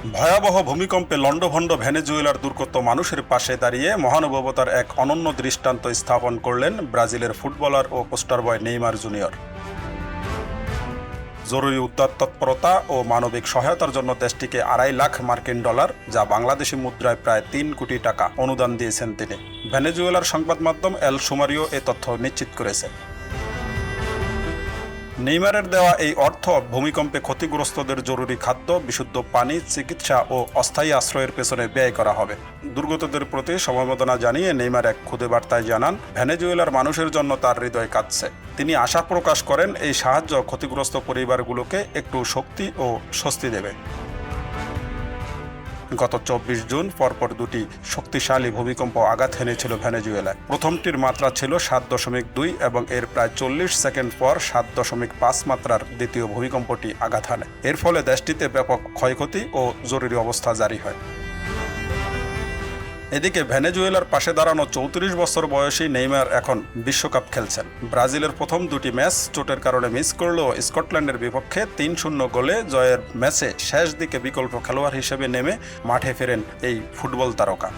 ভয়াবহ ভূমিকম্পে লণ্ডভণ্ড ভেনেজুয়েলার দুর্গত মানুষের পাশে দাঁড়িয়ে মহানুভবতার এক অনন্য দৃষ্টান্ত স্থাপন করলেন ব্রাজিলের ফুটবলার ও পোস্টার বয় নেইমার জুনিয়র। জরুরি উদ্ধার তৎপরতা ও মানবিক সহায়তার জন্য দেশটিকে $2.5 লাখ, যা বাংলাদেশি মুদ্রায় প্রায় 3 কোটি টাকা অনুদান দিয়েছেন তিনি। ভেনেজুয়েলার সংবাদ মাধ্যম এল সুমারিও এ তথ্য নিশ্চিত করেছে। নেইমারের দেওয়া এই অর্থ ভূমিকম্পে ক্ষতিগ্রস্তদের জরুরি খাদ্য, বিশুদ্ধ পানি, চিকিৎসা ও অস্থায়ী আশ্রয়ের পেছনে ব্যয় করা হবে। দুর্গতদের প্রতি সমবেদনা জানিয়ে নেইমার এক খুদে বার্তায় জানান, ভেনেজুয়েলার মানুষের জন্য তার হৃদয় কাঁদছে। তিনি আশা প্রকাশ করেন এই সাহায্য ক্ষতিগ্রস্ত পরিবারগুলোকে একটু শক্তি ও স্বস্তি দেবে। গত 24 জুন পরপর দুটি শক্তিশালী ভূমিকম্প আঘাত হেনেছিল ভেনেজুয়েলায়। প্রথমটির মাত্রা ছিল 7.2 এবং এর প্রায় 40 সেকেন্ড পর 7.5 মাত্রার দ্বিতীয় ভূমিকম্পটি আঘাত হানে। এর ফলে দেশটিতে ব্যাপক ক্ষয়ক্ষতি ও জরুরি অবস্থা জারি হয়। এদিকে ভেনেজুয়েলার পাশে দাঁড়ানো 34 বছর বয়সী নেইমার এখন বিশ্বকাপ খেলছেন। ব্রাজিলের প্রথম দুটি ম্যাচ চোটের কারণে মিস করলেও স্কটল্যান্ডের বিপক্ষে 3-0 গোলে জয়ের ম্যাচে শেষ দিকে বিকল্প খেলোয়াড় হিসেবে নেমে মাঠে ফেরেন এই ফুটবল তারকা।